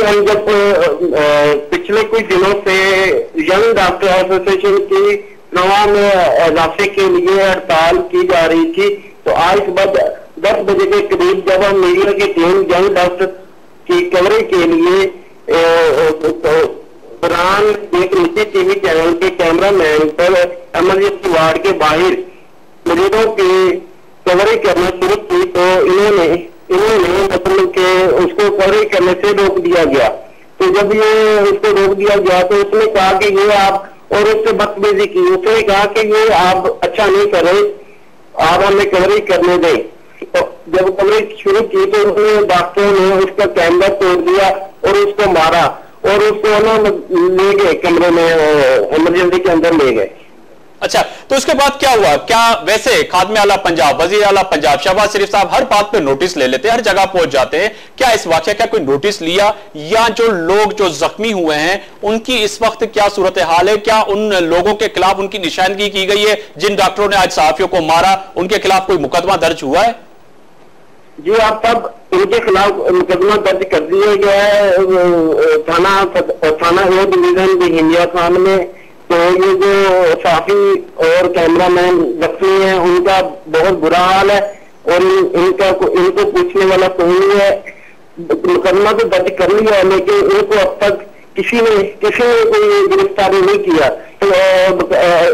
हम जब पिछले कुछ दिनों से यंग डॉक्टर एसोसिएशन की नवा में रास्ते के लिए हड़ताल की जा रही थी, तो आज सुबह 10 बजे के करीब जब हम मीडिया की टीम यंग डॉक्टर की कवरेज के लिए दौरान एक निजी टीवी चैनल के कैमरामैन पर इमरजेंसी वार्ड के बाहर मरीजों की कवरेज करना शुरू की, तो इन्होंने मतलब के उसको कवरेज करने से रोक दिया गया। तो जब ये उसको रोक दिया गया तो उसने कहा कि ये आप, और उससे बदतमीजी की, उसने कहा कि ये आप अच्छा नहीं कर रहे, आप हमें कवरेज करने दें। तो जब कवरेज शुरू की तो उन्होंने डॉक्टरों ने उसका कैमरा तोड़ दिया और उसको मारा और उसको ना ले गए कमरे में, इमरजेंसी के अंदर ले गए। अच्छा, तो उसके बाद क्या हुआ? क्या वैसे खादमे आला पंजाब, वजीर आला पंजाब शहबाज शरीफ साहब हर बात पे नोटिस ले लेते हैं, हर जगह पहुंच जाते हैं, क्या इस वाकया का कोई नोटिस लिया, या जो लोग जो जख्मी हुए हैं उनकी इस वक्त क्या सूरत हाल है? क्या उन लोगों के खिलाफ उनकी निशानगी की गई है जिन डॉक्टरों ने आज सहाफियों को मारा, उनके खिलाफ कोई मुकदमा दर्ज हुआ है? जी, आप तब इनके खिलाफ मुकदमा दर्ज कर दिया गया है थाना ए डिवीजन बिहिंडिया खान में। तो ये जो साफी और कैमरामैन जख्मी हैं उनका बहुत बुरा हाल है और इनको पूछने वाला कोई नहीं है। मुकदमा तो दर्ज कर लिया है, लेकिन इनको अब तक किसी ने कोई गिरफ्तारी नहीं किया। तो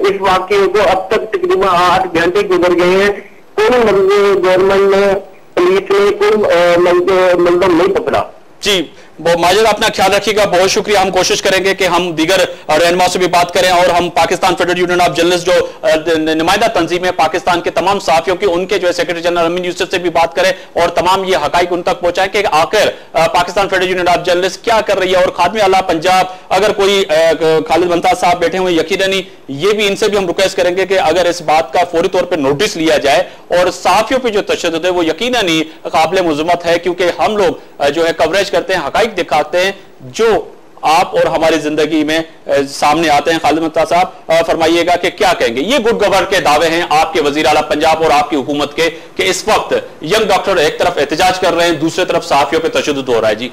इस वाक्य को अब तक तकरीबन 8 घंटे गुजर गए हैं, कोई गवर्नमेंट ने, पुलिस ने कोई मुलजम नहीं पकड़ा। जी, माजिद अपना ख्याल रखिएगा, बहुत शुक्रिया। हम कोशिश करेंगे कि हम दीगर रहनुमा से भी बात करें और हम Pakistan federal union of journalist जो नुमाइंदा तंजीम है पाकिस्तान के तमाम सहाफियों की, उनके जो है सेक्रेटरी जनरल अमीन यूसुफ से भी बात करें और तमाम ये हकाइक उन तक पहुंचाएं कि आखिर Pakistan federal union of journalist क्या कर रही है। और खादमे आला पंजाब, अगर कोई खालिद मुमताज साहब बैठे हुए यकीनन ये भी, इनसे भी हम रिक्वेस्ट करेंगे कि अगर इस बात का फौरी तौर पर नोटिस लिया जाए और सहाफियों पर जो तशद्दुद है वो यकीनन ही काबिल मुज़म्मत है, क्योंकि हम लोग जो है कवरेज करते हैं, हकाइक दिखाते हैं जो आप और हमारी जिंदगी में सामने आते हैं। खालिद मुमताज साहब फरमाइएगा कि क्या कहेंगे? ये गुड गवर्न के दावे हैं आपके वजीर आला पंजाब और आपकी हुकूमत के कि इस वक्त यंग डॉक्टर एक तरफ एहतजाज कर रहे हैं, दूसरी तरफ सहाफियों पे तशद्दुद हो रहा है। जी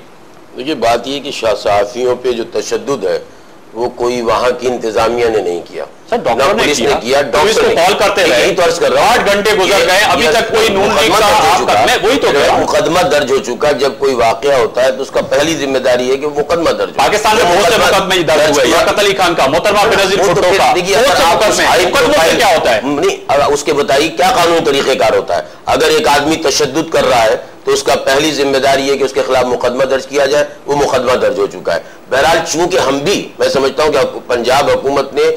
देखिए, बात यह कि सहाफियों पे जो तशद्दुद है वो कोई वहां की इंतजामिया ने नहीं किया, डॉक्टर ने किया, डॉक्टर कॉल करते रहे, तो 8 घंटे गुजर गए, अभी तक कोई वही तो मुकदमा दर्ज हो चुका। जब कोई वाकया होता है तो उसका पहली जिम्मेदारी है कि मुकदमा दर्ज। पाकिस्तान में बहुत से मुकदमे दर्ज हुए, याकूत अली खान का, मोहतरमा बेनजीर भुट्टो का, क्या होता है नहीं, उसके बताइए क्या कानूनी तरीकेकार होता है। अगर एक आदमी तशद्दुद कर रहा है तो उसका पहली जिम्मेदारी है कि उसके खिलाफ मुकदमा दर्ज किया जाए, वो मुकदमा दर्ज हो चुका है। बहरहाल चूंकि हम भी, मैं समझता हूं कि पंजाब हुकूमत ने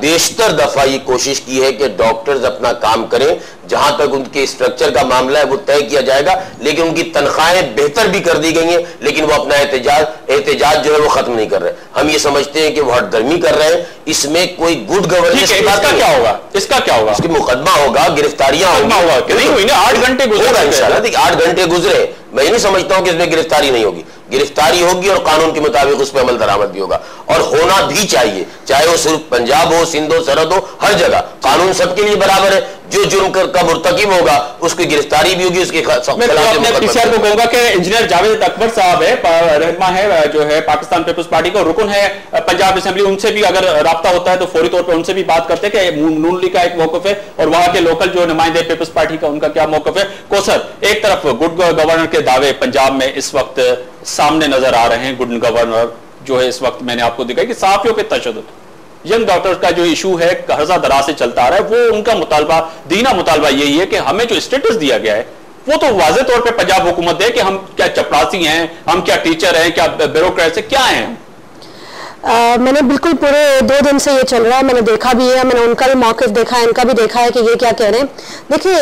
बेशतर दफा ये कोशिश की है कि डॉक्टर्स अपना काम करें, जहां तक उनके स्ट्रक्चर का मामला है वो तय किया जाएगा, लेकिन उनकी तनख्वाहें बेहतर भी कर दी गई हैं, लेकिन वो अपना एहतजाज जो है वो खत्म नहीं कर रहे। हम ये समझते हैं कि वो हटदर्मी कर रहे हैं, इसमें कोई गुड गवर्नेंस की बात का क्या होगा, इसका क्या होगा? इसकी मुकदमा होगा, गिरफ्तारियां होगी, 8 घंटे गुजरेगा इंशाल्लाह। देखिए 8 घंटे गुजरे, मैं ये नहीं समझता हूं कि इसमें गिरफ्तारी नहीं होगी, गिरफ्तारी होगी और कानून के मुताबिक उस पर अमल दरामद भी होगा और होना भी चाहिए, चाहे वो सिर्फ पंजाब हो, सिंध हो, सरहद हो, हर जगह कानून सबके लिए बराबर है। जो जुर्म का मुर्तकिब होगा उसकी गिरफ्तारी भी होगी, उसके पीसीआर को कहूंगा कि इंजीनियर जावेद अकबर साहब है, रहनुमा है जो है पाकिस्तान पीपल्स पार्टी का, रुकन है पंजाब असेंबली, उनसे भी अगर राब्ता होता है तो फौरी तौर पर उनसे भी बात करते हैं कि नून लीग का एक मौकफ है और वहां के लोकल जो नुमाइंदे पीपल्स पार्टी का उनका क्या मौकफ है। कोसर, एक तरफ गुड गवर्नर के दावे पंजाब में इस वक्त सामने नजर आ रहे हैं, गुड गवर्नर जो है इस वक्त मैंने आपको दिखाई कि सहाफियों पे तशद्दुद, यंग डॉक्टर्स का जो इशू है हर्जा दराज से चलता आ रहा है, वो उनका मुतालबा, दीना मुतालबा यही है कि हमें जो स्टेटस दिया गया है वो तो वाज़ेह तौर पे पंजाब हुकूमत दे कि हम क्या चपरासी हैं, हम क्या टीचर हैं, क्या ब्यूरोक्रेट्स हैं, क्या हैं। मैंने बिल्कुल पूरे 2 दिन से ये चल रहा है, मैंने देखा भी है, मैंने उनका भी मौक़िफ़ देखा है, इनका भी देखा है कि ये क्या कह रहे हैं। देखिए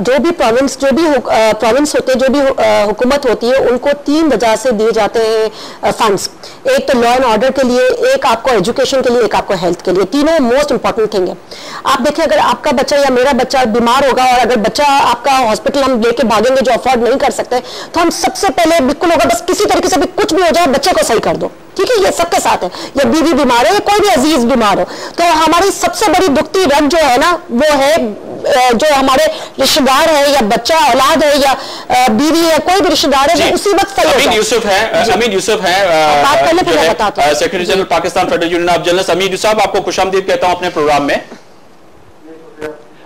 जो भी प्रोविंस होते हैं, जो भी हुकूमत होती है, उनको 3 वजह से दिए जाते हैं फंड्स। एक तो लॉ एंड ऑर्डर के लिए, एक आपको एजुकेशन के लिए, एक आपको हेल्थ के लिए, तीनों मोस्ट इंपॉर्टेंट थिंग है। आप देखिए अगर आपका बच्चा या मेरा बच्चा बीमार होगा और अगर बच्चा आपका हॉस्पिटल हम लेके भागेंगे जो अफोर्ड नहीं कर सकते, तो हम सबसे पहले बिल्कुल होगा बस किसी तरीके से भी कुछ भी हो जाए बच्चे को सही कर दो, ठीक है, ये सबके साथ है, या बीवी बीमार है या कोई भी अजीज बीमार हो, तो हमारी सबसे बड़ी दुखती रग जो है ना वो है जो हमारे रिश्तेदार है या बच्चा औलाद है या बीवी है, कोई भी रिश्तेदार है, वो उसी वक्त सही अमीन यूसुफ है, अमीन यूसुफ है, secretary general Pakistan federal union of journalist. Amin Yusuf साहब, आपको खुशामदीद कहता हूं अपने प्रोग्राम में।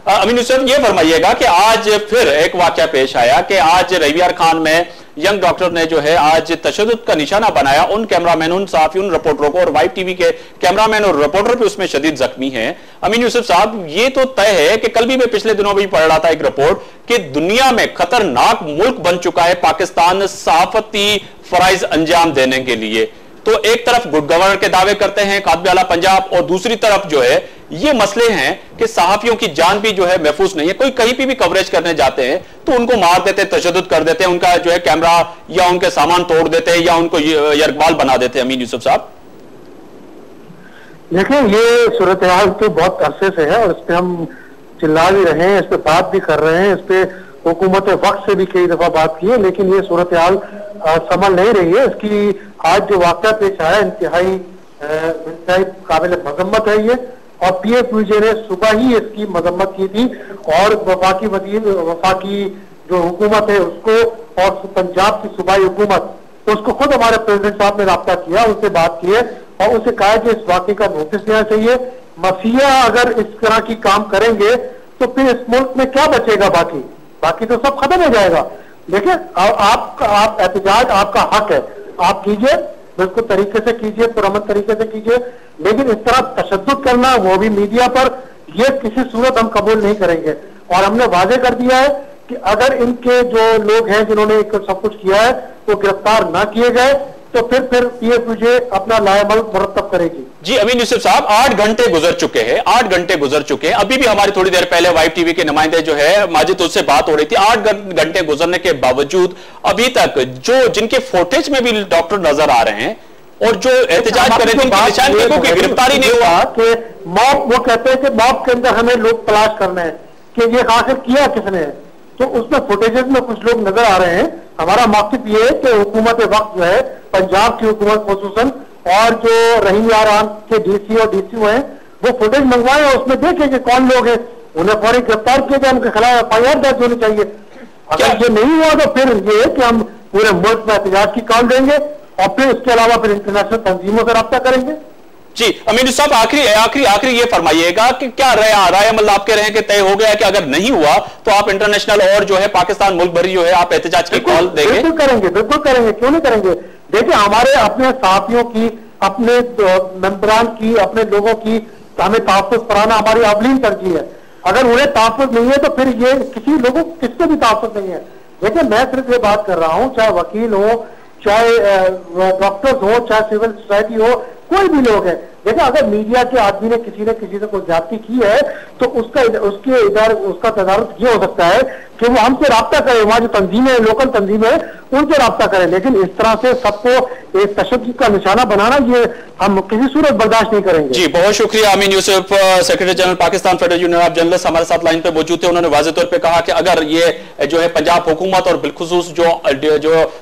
अमीन यूसुफ, ये फरमाइएगा कि आज फिर एक वाकया पेश आया कि आज रवियार खान में यंग डॉक्टर ने जो है आज तशद्दुद का निशाना बनाया उन कैमरामैन, उन साफी, उन रिपोर्टरों को, और वाइब टीवी के कैमरामैन और रिपोर्टर भी उसमें शदीद जख्मी हैं। अमीन यूसुफ साहब, ये तो तय है कि कल भी मैं पिछले दिनों भी पढ़ रहा था एक रिपोर्ट कि दुनिया में खतरनाक मुल्क बन चुका है पाकिस्तान सहाफती फराइज अंजाम देने के लिए। तो एक तरफ गुड गवर्नर के दावे करते हैं कातिब आला पंजाब, और दूसरी तरफ जो है ये मसले हैं कि सहाफियों की जान भी जो है महफूज नहीं है। कोई कहीं पे भी कवरेज करने जाते हैं तो उनको मार देते हैं, तशद्दुद कर देते हैं, उनका जो है कैमरा या उनके सामान तोड़ देते हैं या उनको यरगबाल बना देते हैं। अमीन यूसुफ साहब, देखिए, ये सूरत हाल तो बहुत अरसे से है और इस पर हम चिल्ला भी रहे हैं, इस पर बात भी कर रहे हैं, इस पे हुकूमत वक्त से भी कई दफा बात की है, लेकिन ये सूरत हाल संभल नहीं रही है। इसकी आज जो वाकया पेश आया इंतहाई काबिल मजम्मत है ये, और PFUJ ने सुबह ही इसकी मजम्मत की थी और वफाकी जो हुकूमत है उसको और पंजाब की सूबाई हुकूमत उसको खुद हमारे प्रेसिडेंट साहब ने राब्ता किया, उससे बात की है और उसे कहा कि इस वाकये का नोटिस लेना चाहिए। मफिया अगर इस तरह की काम करेंगे तो फिर इस मुल्क में क्या बचेगा, बाकी तो सब खत्म हो जाएगा। देखिए, आप एहतजाज आपका हक है, आप कीजिए, बिल्कुल तरीके से कीजिए, पुरअमन तरीके से कीजिए, लेकिन इस तरह तशद्दुद करना, वो भी मीडिया पर, ये किसी सूरत हम कबूल नहीं करेंगे। और हमने वाजे कर दिया है कि अगर इनके जो लोग हैं जिन्होंने सब कुछ किया है वो गिरफ्तार ना किए गए तो फिर PFUJ अपना लाएमल मुरतब करेगी। जी अमीन यूसुफ साहब, 8 घंटे गुजर चुके हैं, 8 घंटे गुजर चुके हैं। अभी भी हमारी थोड़ी देर पहले वाइब टीवी के नुमाइंदे जो है माजिद, उससे बात हो रही थी। 8 घंटे गुजरने के बावजूद अभी तक जो जिनके फुटेज में भी डॉक्टर नजर आ रहे हैं और जो एहतजाज कर रहे थे की गिरफ्तारी नहीं हुआ कि मॉब, वो कहते हैं कि मॉब के अंदर हमें लोग तलाश करने हैं कि ये आखिर किया किसने है, तो उसमें फुटेजेस में कुछ लोग नजर आ रहे हैं। हमारा मकसद ये है कि हुकूमत वक्त जो है, पंजाब की हुकूमत खुसूसन, और जो रहीम यारान के DC और DCO हैं, वो फुटेज मंगवाए और उसमें देखें कि कौन लोग हैं, उन्हें फौरी गिरफ्तार किया जाए, उनके खिलाफ FIR दर्ज होनी चाहिए। अगर ये नहीं हुआ तो फिर ये है कि हम पूरे मुल्क में एहतजाज की कॉल देंगे और फिर उसके अलावा फिर इंटरनेशनल तंजीमों से रब्ता करेंगे। जी अमीन साहब, आखिरी ये फरमाइएगा कि क्या राय अमल आप कह रहे हैं कि तय हो गया कि अगर नहीं हुआ तो आप इंटरनेशनल और जो है पाकिस्तान मुल्क भरी जो है आप एहतजाज की कॉल देंगे? बिल्कुल करेंगे, क्यों नहीं करेंगे। देखिए, हमारे अपने साथियों की, अपने मेंबरान की, अपने लोगों की हमें तहफ़्फ़ुज़ कराना हमारी अवलीन तरजीह है। अगर उन्हें तहफ़्फ़ुज़ नहीं है तो फिर ये किसको भी तहफ़्फ़ुज़ नहीं है। देखिए, मैं सिर्फ ये बात कर रहा हूँ, चाहे वकील हो, चाहे डॉक्टर्स हो, चाहे सिविल सोसाइटी हो, कोई भी लोग हैं। देखिए, अगर मीडिया के आदमी ने किसी से कोई ज्यादती की है तो उसका तदारुक ये हो सकता है कि वो हमसे राब्ता करे, वहां जो तंजीमें, लोकल तंजीमें, उनसे राब्ता करें। लेकिन इस तरह से सबको एक तशद्दुद का निशाना बनाना, ये हम किसी सूरत बर्दाश्त नहीं करेंगे। जी बहुत शुक्रिया Amin Yusuf, secretary general Pakistan federal union of journalist हमारे साथ लाइन पे मौजूद थे। उन्होंने वाज़ेह तौर पे कहा कि अगर ये जो है पंजाब हुकूमत और बिलखुसूस जो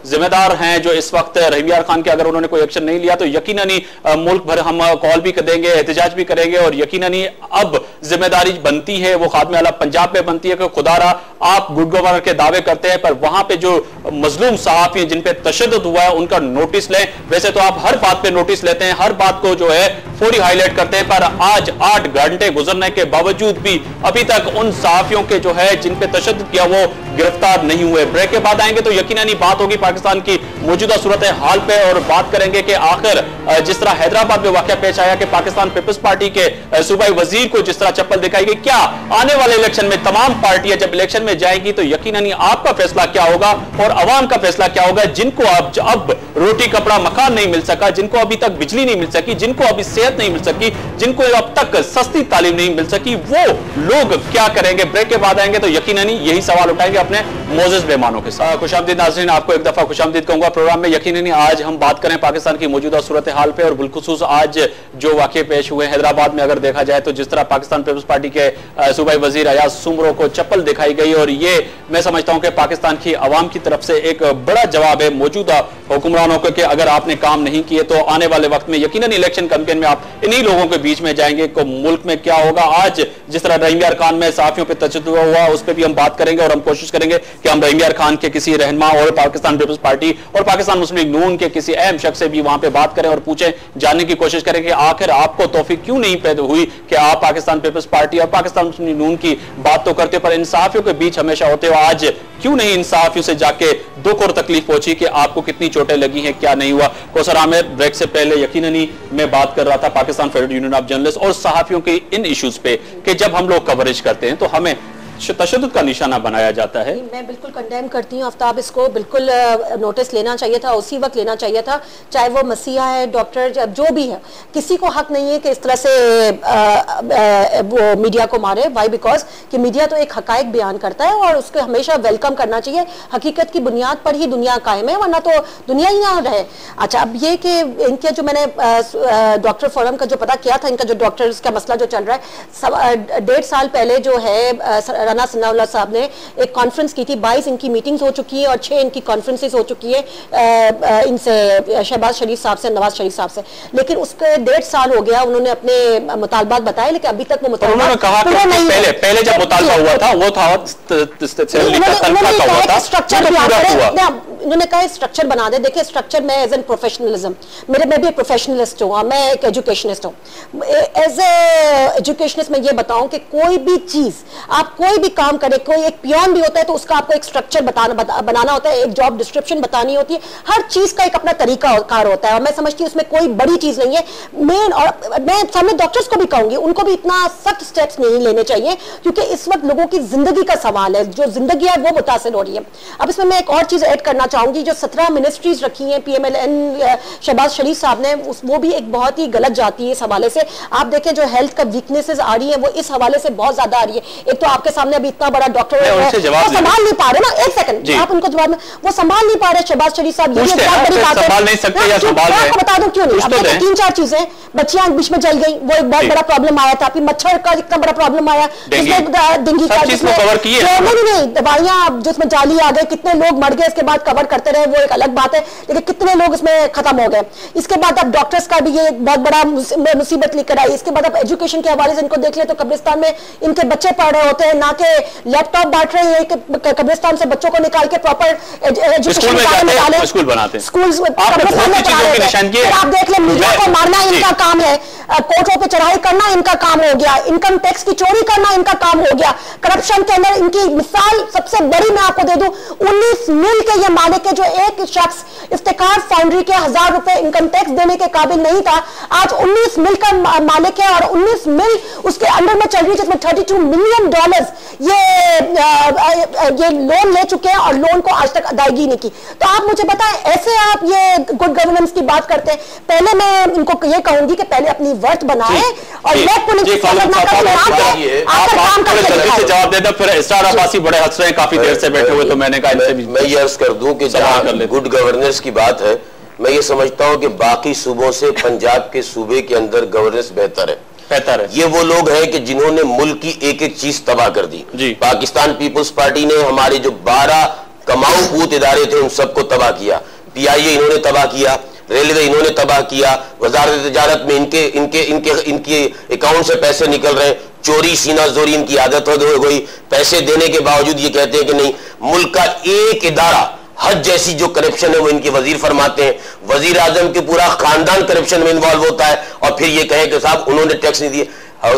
जिम्मेदार हैं जो इस वक्त रहीम खान के, अगर उन्होंने कोई एक्शन नहीं लिया तो यकीनन ही मुल्क भर हम कॉल भी देंगे, एहतजाज भी करेंगे और यकीनन ही अब जिम्मेदारी बनती है वो खात्मे आला पंजाब पे बनती है कि खुदारा आप गुड गवर्नर के दावे करते हैं पर वहां पे जो मजलूम सहाफी जिन पे तशद्दुद हुआ है उनका नोटिस लें। वैसे तो आप हर बात पे नोटिस लेते हैं, हर बात को जो है फौरी हाईलाइट करते हैं, पर आज 8 घंटे गुजरने के बावजूद भी अभी तक उन सहाफियों के जो है जिन पे तशद्दुद किया वो गिरफ्तार नहीं हुए। ब्रेक के बाद आएंगे तो यकीनन ही बात होगी पाकिस्तान की मौजूदा सूरत हाल पे और बात करेंगे कि आखिर जिस तरह हैदराबाद में वाकया पेश आया कि पाकिस्तान पीपल्स पार्टी के सूबाई वजीर को जिस तरह चप्पल दिखाई गई, क्या आने वाले इलेक्शन में तमाम पार्टियां जब इलेक्शन में जाएंगी तो यकीनन ही आपका फैसला क्या होगा और अवाम का फैसला क्या होगा। जिनको अब रोटी कपड़ा मकान नहीं मिल सका, जिनको अभी तक बिजली नहीं मिल सकी, जिनको अभी सेहत नहीं मिल सकी, जिनको अब तक सस्ती तालीम नहीं मिल सकी, वो लोग क्या करेंगे। ब्रेक के बाद आएंगे तो यकीनन ही यही सवाल उठाएंगे अपने मोअज़्ज़िज़ मेहमानों के साथ। खुशामदीद नाज़रीन, आपको एक दफा खुशामदीद कहूंगा प्रोग्राम में। यकीनन ही आज हम बात करें पाकिस्तान की मौजूदा सूरत हाल पे और बिलखुसूस आज जो वाकये पेश हुए हैदराबाद में, अगर देखा जाए तो जिस तरह पाकिस्तान पीपल्स पार्टी के सूबाई वजीर अयाज सुमरो को चप्पल दिखाई गई और ये मैं समझता हूं कि पाकिस्तान की आवाम की तरफ से एक बड़ा जवाब है मौजूदा हुक्मरानों को कि अगर आपने काम नहीं किए तो आने वाले वक्त में यकीनन इलेक्शन कैंपेन में आप इन्हीं लोगों के बीच में जाएंगे तो मुल्क में क्या होगा। आज जिस तरह रहीम यार खान में सहाफियों पर तशद्दुद हुआ उस पर भी हम बात करेंगे और हम कोशिश करेंगे कि हम रहीम यार खान के किसी रहनुमा और पाकिस्तान पीपल्स पार्टी और पाकिस्तान मुस्लिम लीग नून के किसी अहम शख्स से भी वहां पे बात करें और पूछें, जानने की कोशिश करें कि आखिर आपको तौफीक क्यों नहीं पैदा हुई कि आप पाकिस्तान पीपल्स पार्टी और पाकिस्तान मुस्लिम लीग नून की बात तो करते पर इंसाफियों के बीच हमेशा होते हो, आज क्यों नहीं इंसाफियों से जाके दुख और तकलीफ पहुंची कि आपको कितनी चोटें लगी हैं, क्या नहीं हुआ। कौसर आमिर, ब्रेक से पहले यकीनन ही मैं बात कर रहा था Pakistan federal union of journalist और सहाफियों के इन इश्यूज पे कि जब हम लोग कवरेज करते हैं तो हमें तशद्दुद का निशाना बनाया जाता है। मैं बिल्कुल कंडेम करती हूँ आफ्ताब, इसको बिल्कुल नोटिस लेना चाहिए था, उसी वक्त लेना चाहिए था, चाहे वो मसीहा है, डॉक्टर, जो भी है, किसी को हक नहीं है कि इस तरह से वो मीडिया को मारे। वाई? बिकॉज कि मीडिया तो एक हकायक बयान करता है और उसको हमेशा वेलकम करना चाहिए। हकीकत की बुनियाद पर ही दुनिया कायम है, वरना तो दुनिया ही ना रहे। अच्छा, अब ये कि इनके जो मैंने डॉक्टर फोरम का जो पता किया था, इनका जो डॉक्टर्स का मसला जो चल रहा है, 1.5 साल पहले जो है राना सनाउल्लाह साहब ने एक कॉन्फ्रेंस की थी, 22 इनकी मीटिंग्स हो चुकी है और 6 इनकी कॉन्फ्रेंसेस हो चुकी है इनसे, शहबाज शरीफ साहब से, नवाज शरीफ साहब से। लेकिन उसके 1.5 साल हो गया, उन्होंने अपने मुतालबात बताए लेकिन अभी तक वो मुतालबात पहले जब मुतालबा हुआ था वो था उन्होंने कहा स्ट्रक्चर बना दे। देखिए स्ट्रक्चर, मैं एज एन प्रोफेशनलिज्म, मैं भी एक प्रोफेशनलिस्ट हूँ, मैं एक एजुकेशनिस्ट हूँ। एज ए एजुकेशनिस्ट मैं ये बताऊं कि कोई भी चीज, आप कोई भी काम करें, कोई एक पियोन भी होता है तो उसका आपको एक स्ट्रक्चर बनाना होता है, एक जॉब डिस्क्रिप्शन बतानी होती है, हर चीज का एक अपना तरीका कार होता है और मैं समझती हूँ उसमें कोई बड़ी चीज नहीं है। मेन, और मैं सामने डॉक्टर्स को भी कहूंगी, उनको भी इतना सख्त स्टेप्स नहीं लेने चाहिए क्योंकि इस वक्त लोगों की जिंदगी का सवाल है, जो जिंदगी है वो मुतासिर हो रही है। अब इसमें मैं एक और चीज ऐड करना चाहूंगी, जो 17 मिनिस्ट्रीज रखी हैं PMLN शहबाज शरीफ साहब ने, वो भी एक बहुत ही गलत जाती है इस हवाले से। आप देखें जो हेल्थ का वीकनेसेस आ रही है वो इस हवाले से बहुत ज्यादा आ रही है। एक तो आपके सामने अभी इतना बड़ा डॉक्टर वो संभाल नहीं पा रहे ना, एक सेकंड आप उनको जवाब में, वो संभाल नहीं पा रहे शहबाज शरीफ साहब, ये बहुत बड़ी बात है। आपको बता दूं क्यों नहीं, 3-4 चीजें, बच्चियां बीच में जल गई, वो एक बहुत बड़ा प्रॉब्लम आया था, फिर मच्छर का इतना बड़ा प्रॉब्लम आया, डेंगू का, जिसमें दवाइयां जिसमें जाली आ गए, कितने लोग मर गए, इसके बाद कवर करते रहे, वो एक अलग बात है, लेकिन कितने लोग इसमें खत्म हो गए। इसके बाद अब डॉक्टर्स का भी ये बहुत बड़ा मुसीबत लेकर आई। इसके बाद अब एजुकेशन के हवाले से इनको देख ले तो कब्रिस्तान में इनके बच्चे पढ़ रहे होते हैं, ना कि लैपटॉप बांट रहे हैं कि कब्रिस्तान से बच्चों को निकाल के प्रॉपर एजुकेशन स्कूल बनाते हैं, स्कूल कब्रिस्तान में पढ़ा रहे हैं। आप देख ले, मीडिया को मारना इनका काम है, कोर्टों पे चढ़ाई करना इनका काम हो गया, इनकम टैक्स की चोरी करना इनका काम हो गया, करप्शन के अंदर इनकी मिसाल सबसे बड़ी मैं आपको दे दूं, 19 मिल के ये मालिक है, जो एक शख्स इफ्तिकार फाउंड्री के 1000 रुपए इनकम टैक्स देने के काबिल नहीं था, आज 19 मिल का मालिक है और 19 मिल उसके अंडर में चल रही है, जिसमें $32 मिलियन ये लोन ले चुके हैं और लोन को आज तक अदायगी नहीं की। तो आप मुझे बताएं, ऐसे आप ये गुड गवर्नेंस की बात करते हैं? पहले मैं इनको ये कहूंगी कि पहले अपनी वर्थ बनाए और लेट पुलिस जवाब देना, फिर इस्रार अब्बासी बड़े हंस रहे हैं काफी देर से बैठे हुए, तो मैंने कहा इनसे भी मैं ये अर्ज कर दूं कि जहां गुड गवर्नेंस की बात है, मैं ये समझता हूं कि बाकी सूबों से पंजाब के सूबे के अंदर गवर्नेंस बेहतर है। ये वो लोग हैं कि जिन्होंने मुल्क की एक एक चीज तबाह कर दी। पाकिस्तान पीपुल्स पार्टी ने हमारे जो 12 कमाऊ पूत इदारे थे उन सबको तबाह किया, PIA इन्होंने तबाह किया, रेलवे इन्होंने तबाह किया, वजारत तिजारत में इनके अकाउंट से पैसे निकल रहे हैं, चोरी सीना जोरी इनकी आदत हो गई। पैसे देने के बावजूद ये कहते हैं कि नहीं, मुल्क का एक इदारा, हज जैसी जो करप्शन है वो इनके वजीर फरमाते हैं, वजीर आजम के पूरा खानदान करप्शन में इन्वॉल्व होता है और फिर ये कहे कि साहब उन्होंने टैक्स नहीं दिए।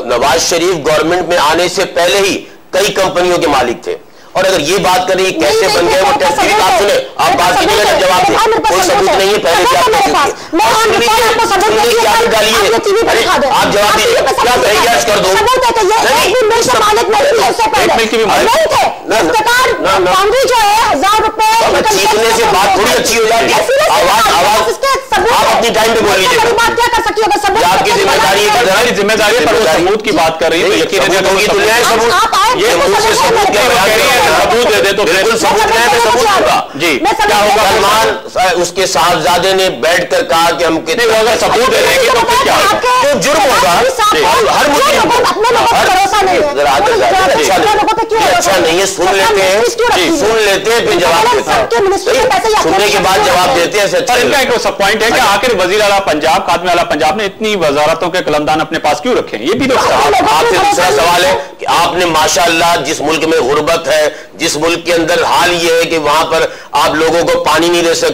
नवाज शरीफ गवर्नमेंट में आने से पहले ही कई कंपनियों के मालिक थे, और अगर ये बात करें कैसे बन गए वो टैक्स की बात सुने, आप बात कीजिए ना, जवाब दें, कोई सबूत नहीं है, पहले क्या आप जवाब दीजिए, क्या तैयार कर दो चीखने से बात थोड़ी अच्छी हो जाती है, आप अपनी टाइम पे बोल लीजिए, आपकी जिम्मेदारी है, जिम्मेदारी पर सबूत की बात कर रही है, यकीन होगी दुनिया है सबूत, ये सबूत दे दे तो बिल्कुल सबूत है, सबूत होगा जी। क्या होगा? सलमान उसके साहबजादे ने बैठकर कहा कि हम कितने, अगर सबूत दे देंगे तो फिर क्या होगा? तो जुर्म होगा, हर मुस्लिम अच्छा नहीं है, सुन लेते हैं फिर जवाब देते हैं, सुनने के बाद जवाब देते हैं। इनका एक सब पॉइंट है कि आखिर वजीर आला पंजाब, खादिम आला पंजाब ने इतनी वजारतों के कलमदान अपने पास क्यों रखे हैं? ये भी तो आपसे दूसरा सवाल है कि आपने माशाअल्लाह जिस मुल्क में गुर्बत है, जिस मुल्क के अंदर हाल ये है कि वहां पर आप लोगों को पानी नहीं दे सकते,